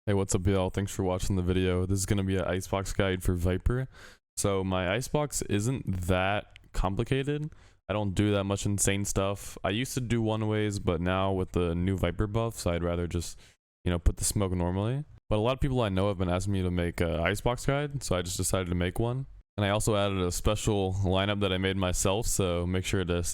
Hey, what's up, y'all? Thanks for watching the video. This is going to be an Icebox guide for VIPER. So my Icebox isn't that complicated. I don't do that much insane stuff. I used to do one ways, but now with the new VIPER buffs, I'd rather just, put the smoke normally. But a lot of people I know have been asking me to make an Icebox guide, so I just decided to make one. And I also added a special lineup that I made myself, so make sure to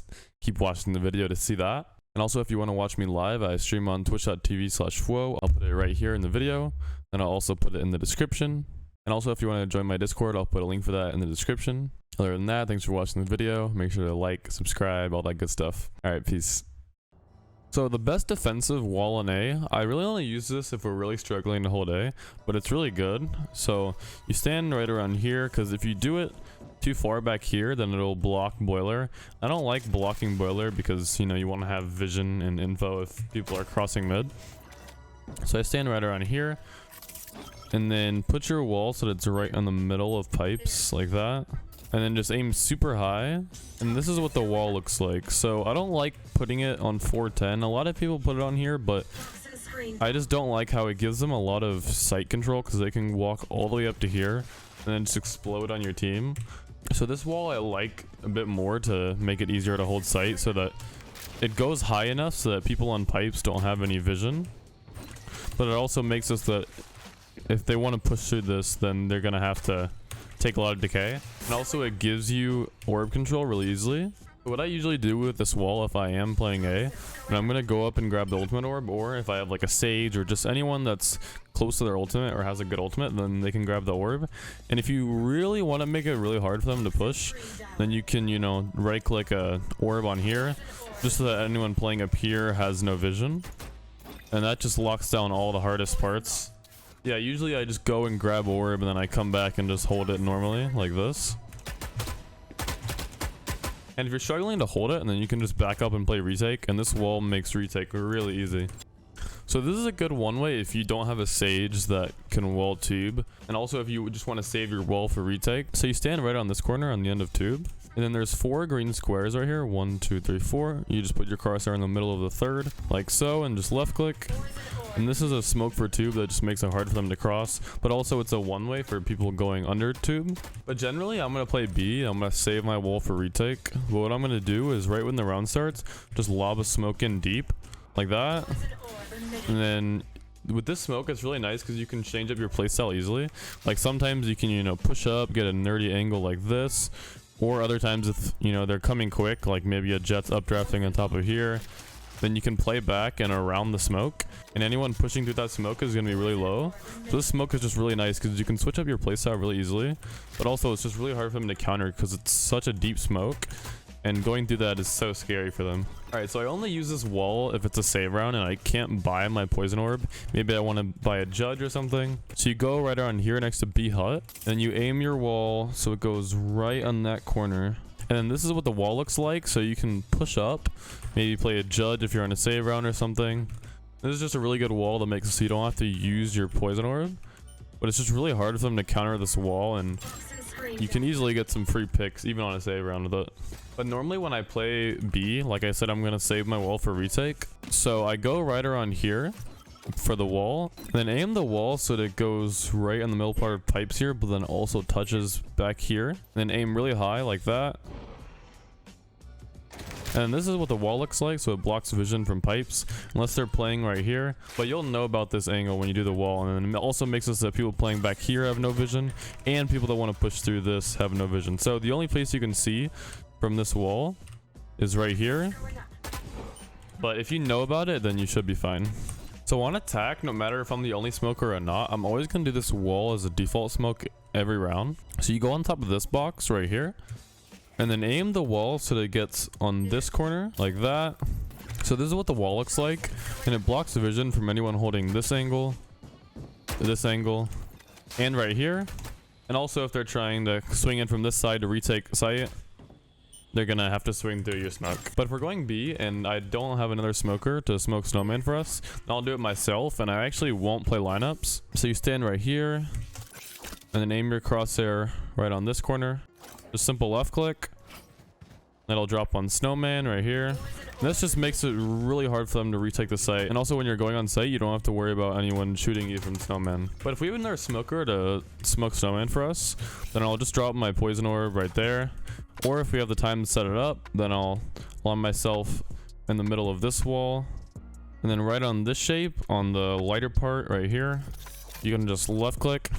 keep watching the video to see that. And also, if you want to watch me live, I stream on twitch.tv/fwo. I'll put it right here in the video, and I'll also put it in the description. And also, if you want to join my Discord, I'll put a link for that in the description. Other than that, thanks for watching the video. Make sure to like, subscribe, all that good stuff. Alright, peace. So the best defensive wall on A, I really only use this if we're really struggling to hold A, but it's really good. So you stand right around here, because if you do it too far back here, then it'll block boiler. I don't like blocking boiler because, you want to have vision and info if people are crossing mid. So I stand right around here, and then put your wall so that it's right on the middle of pipes, like that. And then just aim super high, and this is what the wall looks like. So I don't like putting it on 410. A lot of people put it on here, but I just don't like how it gives them a lot of sight control, because they can walk all the way up to here and then just explode on your team. So this wall I like a bit more to make it easier to hold sight, so that it goes high enough so that people on pipes don't have any vision. But it also makes us that if they want to push through this, then they're gonna have to take a lot of decay. And also it gives you orb control really easily. What I usually do with this wall, if I am playing A, and I'm gonna go up and grab the ultimate orb, or if I have like a sage or just anyone that's close to their ultimate or has a good ultimate, then they can grab the orb. And if you really want to make it really hard for them to push, then you can, right click a orb on here, just so that anyone playing up here has no vision. And that just locks down all the hardest parts. Yeah, usually I just go and grab orb, and then I come back and just hold it normally, like this. And if you're struggling to hold it, and then you can just back up and play retake, and this wall makes retake really easy. So this is a good one way if you don't have a sage that can wall tube, and also if you just want to save your wall for retake. So you stand right on this corner on the end of tube, and then there's 4 green squares right here, 1 2 3 4. You just put your cursor in the middle of the third, like so, and just left click. And this is a smoke for tube that just makes it hard for them to cross, but also it's a one-way for people going under tube. But generally, I'm going to play B. I'm going to save my wall for retake. But what I'm going to do is right when the round starts, just lob a smoke in deep, like that. And then with this smoke, it's really nice because you can change up your playstyle easily. Like sometimes you can, push up, get a nerdy angle like this. Or other times if, they're coming quick, like maybe a jet's updrafting on top of here, then you can play back and around the smoke, and anyone pushing through that smoke is going to be really low. So this smoke is just really nice because you can switch up your playstyle really easily, but also it's just really hard for them to counter because it's such a deep smoke, and going through that is so scary for them. Alright, so I only use this wall if it's a save round and I can't buy my poison orb. Maybe I want to buy a judge or something. So you go right around here next to B hut, and you aim your wall so it goes right on that corner. And then this is what the wall looks like, so you can push up, maybe play a judge if you're on a save round or something. This is just a really good wall that makes it so you don't have to use your poison orb, but it's just really hard for them to counter this wall, and you can easily get some free picks even on a save round with it. But normally when I play B, like I said, I'm going to save my wall for retake. So I go right around here for the wall, then aim the wall so that it goes right in the middle part of pipes here, but then also touches back here. Then aim really high like that. And this is what the wall looks like, so it blocks vision from pipes unless they're playing right here. But you'll know about this angle when you do the wall, and then it also makes it so that people playing back here have no vision, and people that want to push through this have no vision. So the only place you can see from this wall is right here, but if you know about it, then you should be fine. So on attack, no matter if I'm the only smoker or not, I'm always going to do this wall as a default smoke every round. So you go on top of this box right here, and then aim the wall so that it gets on this corner, like that. So this is what the wall looks like, and it blocks the vision from anyone holding this angle, and right here. And also if they're trying to swing in from this side to retake sight, they're gonna have to swing through your smoke. But if we're going B and I don't have another smoker to smoke Snowman for us, I'll do it myself, and I actually won't play lineups. So you stand right here, and then aim your crosshair right on this corner. Just simple left click, That'll drop on Snowman right here. And this just makes it really hard for them to retake the site. And also when you're going on site, you don't have to worry about anyone shooting you from Snowman. But if we have another smoker to smoke Snowman for us, then I'll just drop my poison orb right there. Or if we have the time to set it up, then I'll line myself in the middle of this wall. And then right on this shape, on the lighter part right here, you can just left click.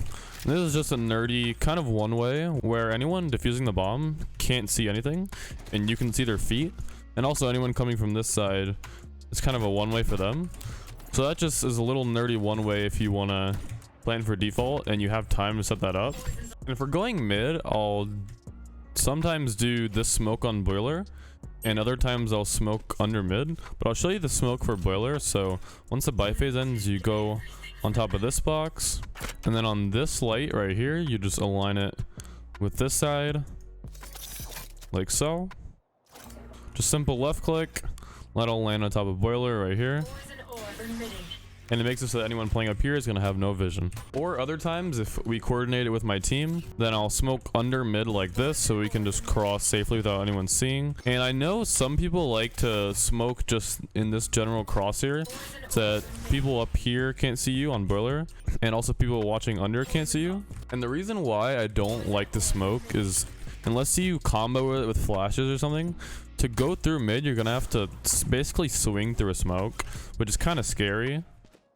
And this is just a nerdy kind of one way where anyone defusing the bomb can't see anything and you can see their feet. And also anyone coming from this side, it's kind of a one way for them. So that just is a little nerdy one way if you want to plan for default and you have time to set that up. And if we're going mid, I'll sometimes do this smoke on boiler and other times I'll smoke under mid, but I'll show you the smoke for boiler. So once the buy phase ends, you go on top of this box, and then on this light right here, you just align it with this side, like so. Just simple left click, that'll land on top of boiler right here. And it makes it so that anyone playing up here is going to have no vision. Or other times, if we coordinate it with my team, then I'll smoke under mid like this so we can just cross safely without anyone seeing. And I know some people like to smoke just in this general crosshair so that people up here can't see you on boiler. And also people watching under can't see you. And the reason why I don't like to smoke is unless you combo it with flashes or something, to go through mid, you're going to have to basically swing through a smoke, which is kind of scary.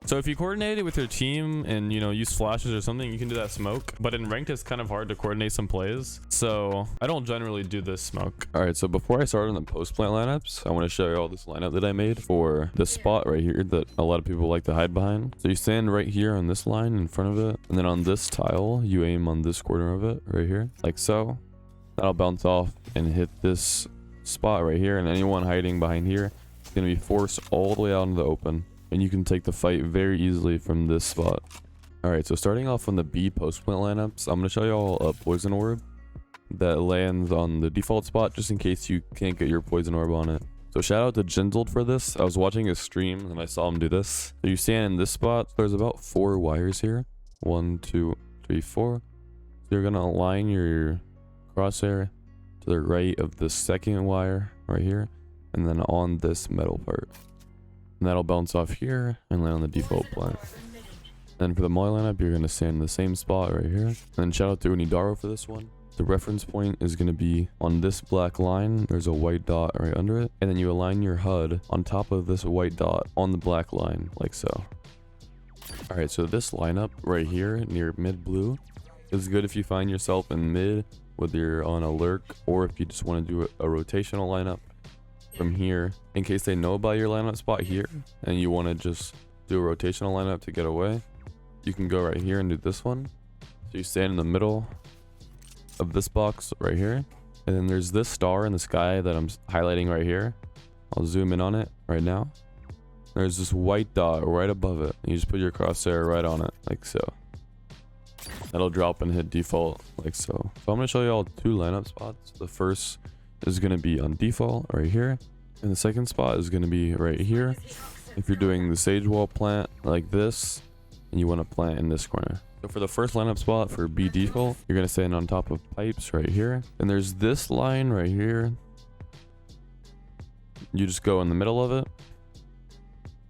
So if you coordinate it with your team and, you know, use flashes or something, you can do that smoke. But in ranked, it's kind of hard to coordinate some plays. So I don't generally do this smoke. All right, so before I start on the post-plant lineups, I want to show you all this lineup that I made for this spot right here that a lot of people like to hide behind. So you stand right here on this line in front of it. And then on this tile, you aim on this corner of it right here, like so. That'll bounce off and hit this spot right here. And anyone hiding behind here is going to be forced all the way out into the open. And you can take the fight very easily from this spot. Alright, so starting off on the B post-plant lineups, I'm going to show you all a poison orb that lands on the default spot just in case you can't get your poison orb on it. So shout out to Gentled for this. I was watching his stream and I saw him do this. So you stand in this spot. There's about 4 wires here. 1, 2, 3, 4. So you're going to align your crosshair to the right of the second wire right here. And then on this metal part. And that'll bounce off here and land on the default plant. Then for the molly lineup, you're going to stand in the same spot right here. And then shout out to Unidaro for this one. The reference point is going to be on this black line. There's a white dot right under it. And then you align your HUD on top of this white dot on the black line, like so. Alright, so this lineup right here near mid blue is good if you find yourself in mid, whether you're on a lurk or if you just want to do a rotational lineup. From here, in case they know about your lineup spot here and you want to just do a rotational lineup to get away, you can go right here and do this one. So you stand in the middle of this box right here, and then there's this star in the sky that I'm highlighting right here. I'll zoom in on it right now. There's this white dot right above it. You just put your crosshair right on it, like so. That'll drop and hit default, like so. So I'm going to show you all 2 lineup spots. The first is going to be on default right here, and the second spot is going to be right here if you're doing the sage wall plant like this and you want to plant in this corner. So for the first lineup spot for B default, you're going to stand on top of pipes right here, and there's this line right here. You just go in the middle of it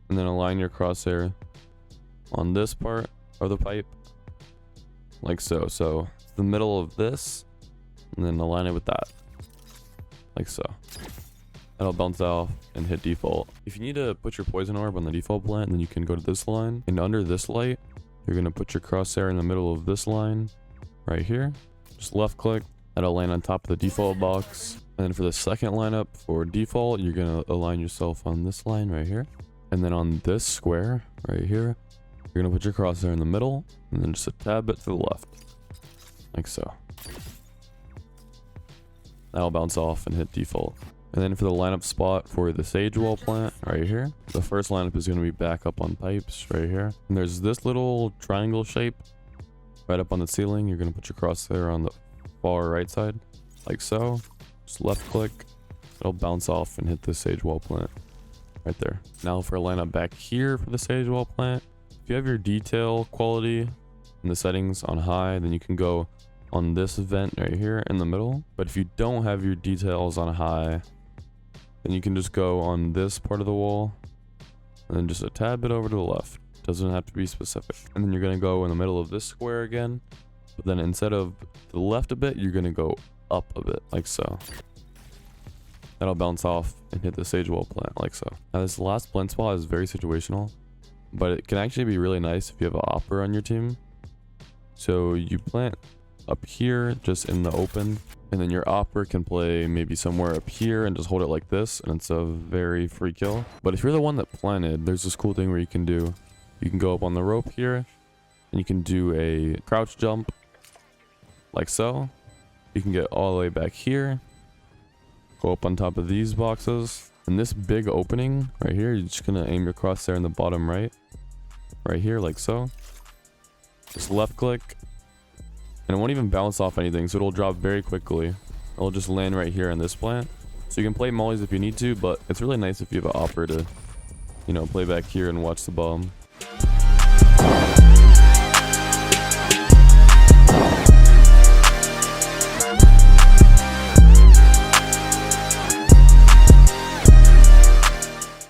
and then align your crosshair on this part of the pipe like so. So it's the middle of this and then align it with that, like so. That'll bounce off and hit default. If you need to put your poison orb on the default plant, then you can go to this line, and under this light, you're going to put your crosshair in the middle of this line right here. Just left click. That'll land on top of the default box. And then for the second lineup for default, you're going to align yourself on this line right here. And then on this square right here, you're going to put your crosshair in the middle and then just a tad bit to the left, like so. That'll bounce off and hit default. And then for the lineup spot for the sage wall plant right here, the first lineup is going to be back up on pipes right here. And there's this little triangle shape right up on the ceiling. You're going to put your crosshair on the far right side, like so. Just left click. It'll bounce off and hit the sage wall plant right there. Now for a lineup back here for the sage wall plant, if you have your detail quality and the settings on high, then you can go on this vent right here in the middle. But if you don't have your details on high, then you can just go on this part of the wall and then just a tad bit over to the left. Doesn't have to be specific. And then you're going to go in the middle of this square again. But then instead of to the left a bit, you're going to go up a bit, like so. That'll bounce off and hit the sage wall plant, like so. Now this last plant spot is very situational, but it can actually be really nice if you have an opera on your team. So you plant up here, just in the open, and then your opera can play maybe somewhere up here and just hold it like this, and it's a very free kill. But if you're the one that planted, there's this cool thing where you can go up on the rope here, and you can do a crouch jump, like so. You can get all the way back here, go up on top of these boxes, and this big opening right here, you're just gonna aim your crosshair in the bottom right here, like so. Just left click, and it won't even bounce off anything, so it'll drop very quickly. It'll just land right here in this plant. So you can play mollies if you need to, but it's really nice if you have an opera to, you know, play back here and watch the bomb.